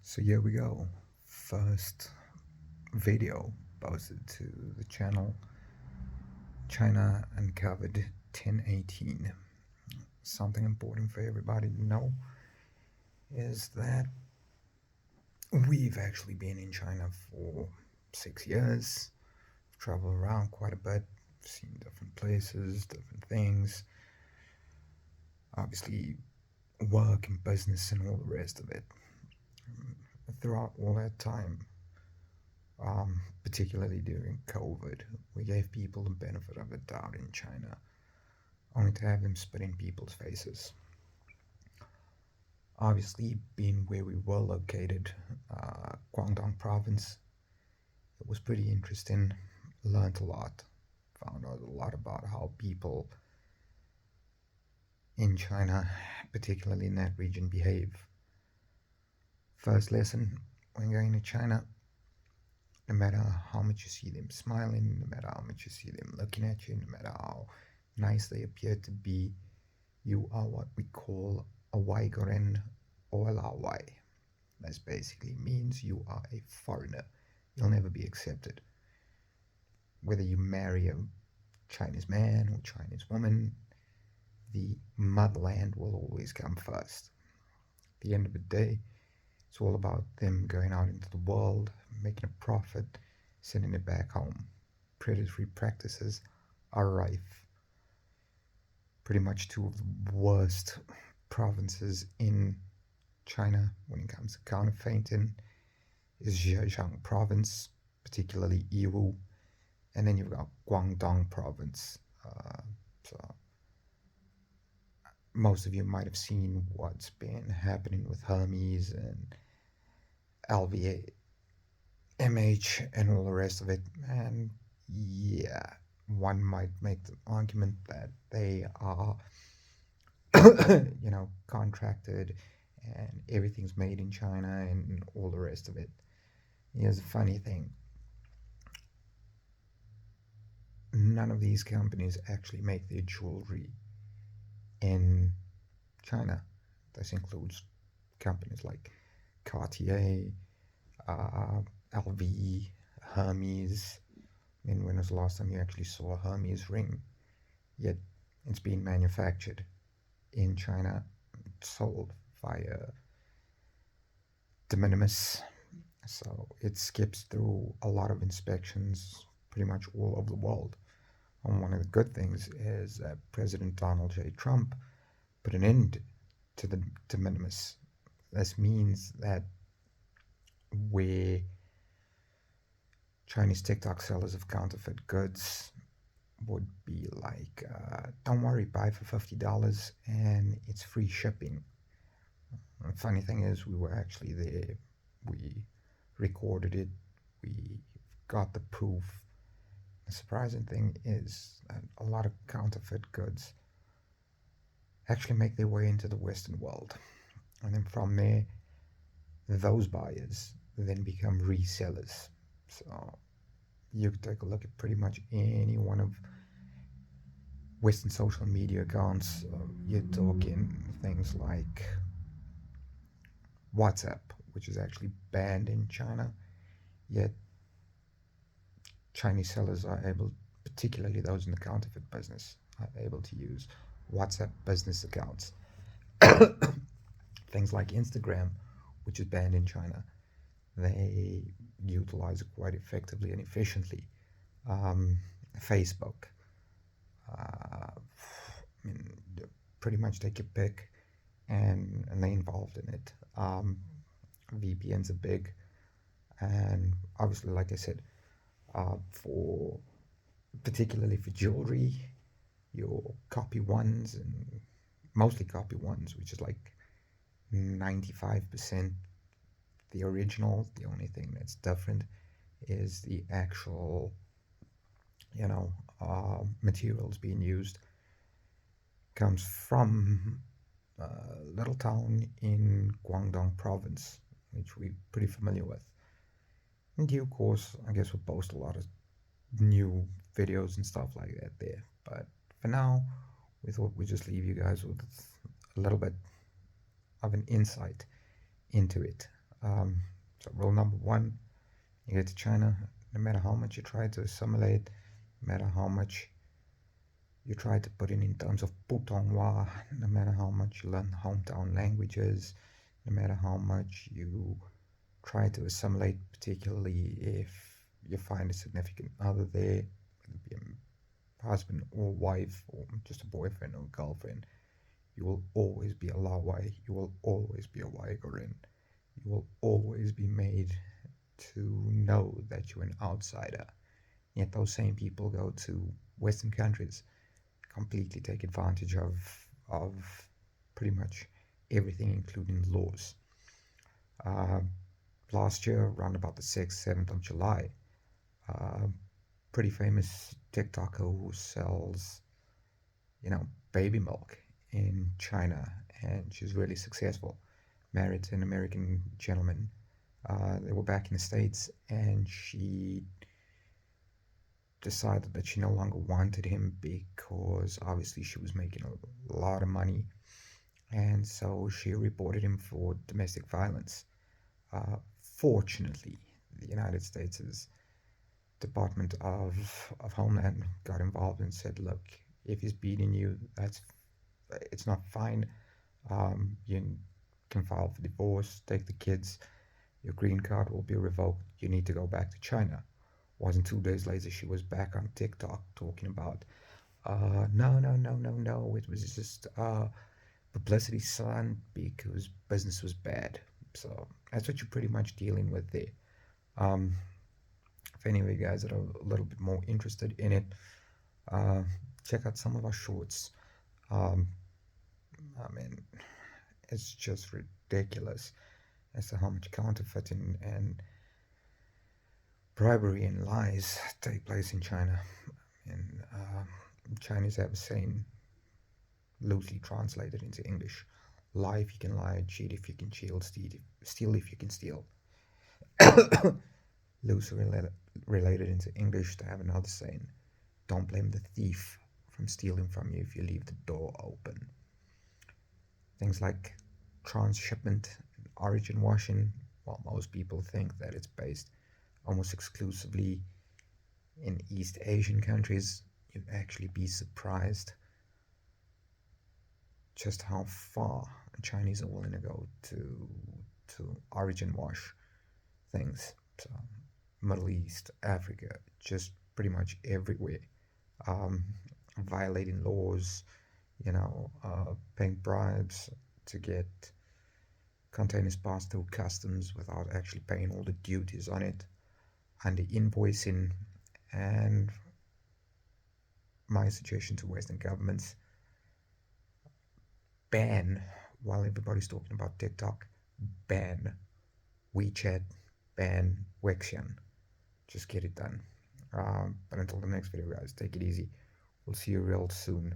So here we go. First video posted to the channel. China uncovered 1018. Something important for everybody to know is that we've actually been in China for 6 years. We've traveled around quite a bit, seen different places, different things. Obviously, work and business and all the rest of it. Throughout all that time, particularly during COVID, we gave people the benefit of the doubt in China, only to have them spit in people's faces. Obviously, being where we were located, Guangdong province, it was pretty interesting. Learned a lot, found out a lot about how people in China, particularly in that region, behave. First lesson when going to China: no matter how much you see them smiling, no matter how much you see them looking at you, no matter how nice they appear to be, you are what we call a Waigoren or a Lawai. This basically means you are a foreigner. You'll never be accepted. Whether you marry a Chinese man or Chinese woman, the motherland will always come first. At the end of the day, it's all about them going out into the world, making a profit, sending it back home. Predatory practices are rife. Pretty much two of the worst provinces in China when it comes to counterfeiting is Zhejiang province, particularly Yiwu, and then you've got Guangdong province. So most of you might have seen what's been happening with Hermes and LVMH and all the rest of it. And yeah, one might make the argument that they are, contracted and everything's made in China and all the rest of it. Here's the funny thing. None of these companies actually make their jewelry in China. This includes companies like Cartier, LV, Hermes. I mean, when was the last time you actually saw a Hermes ring? Yet it's being manufactured in China, sold via de minimis. So it skips through a lot of inspections pretty much all over the world. And one of the good things is that President Donald J. Trump put an end to the de minimis. This means that where Chinese TikTok sellers of counterfeit goods would be like, don't worry, buy for $50 and it's free shipping. The funny thing is, we were actually there. We recorded it. We got the proof. The surprising thing is that a lot of counterfeit goods actually make their way into the Western world. And then from there, those buyers then become resellers. So you could take a look at pretty much any one of Western social media accounts. You're talking things like WhatsApp, which is actually banned in China, yet Chinese sellers are able, particularly those in the counterfeit business, are able to use WhatsApp business accounts. Things like Instagram, which is banned in China, they utilize it quite effectively and efficiently. Facebook, pretty much take your pick, and they're involved in it. VPNs are big, and obviously, like I said, for particularly for jewelry, your copy ones, and mostly copy ones, which is like 95% the original. The only thing that's different is the actual, materials being used. Comes from a little town in Guangdong province, which we're pretty familiar with. In due course, I guess we'll post a lot of new videos and stuff like that there. But for now, we thought we'd just leave you guys with a little bit of an insight into it. So rule number one, you get to China, no matter how much you try to assimilate, no matter how much you try to put in terms of Putonghua, no matter how much you learn hometown languages, no matter how much you try to assimilate, particularly if you find a significant other there, whether it be a husband or wife or just a boyfriend or girlfriend, you will always be a Lawai, you will always be a Waigorin, you will always be made to know that you're an outsider. Yet those same people go to Western countries, completely take advantage of pretty much everything, including laws. Uh, Last year, around about the 6th, 7th of July, uh, pretty famous TikToker who sells, baby milk in China, and she's really successful. Married to an American gentleman. They were back in the States, and she decided that she no longer wanted him because obviously she was making a lot of money, and so she reported him for domestic violence. Fortunately, the United States' Department of Homeland got involved and said, "Look, if he's beating you, it's not fine. You can file for divorce, take the kids. Your green card will be revoked. You need to go back to China." Wasn't 2 days later she was back on TikTok talking about, no, no, no, no, no. It was just publicity stunt because business was bad. So that's what you're pretty much dealing with there. Um, if any of you guys are a little bit more interested in it, uh, check out some of our shorts. Um, I mean, it's just ridiculous as to how much counterfeiting and bribery and lies take place in China. And Chinese have a saying, loosely translated into English: lie if you can lie, cheat if you can cheat, steal if you can steal. Loosely related into English, to have another saying: don't blame the thief from stealing from you if you leave the door open. Things like transshipment and origin washing, while most people think that it's based almost exclusively in East Asian countries, you'd actually be surprised just how far Chinese are willing to go to origin wash things. So Middle East, Africa, just pretty much everywhere. Um, Violating laws, paying bribes to get containers passed through customs without actually paying all the duties on it, under invoicing. And my suggestion to Western governments: ban, while everybody's talking about TikTok, ban WeChat, ban Wexian. Just get it done. But until the next video, guys, take it easy. We'll see you real soon.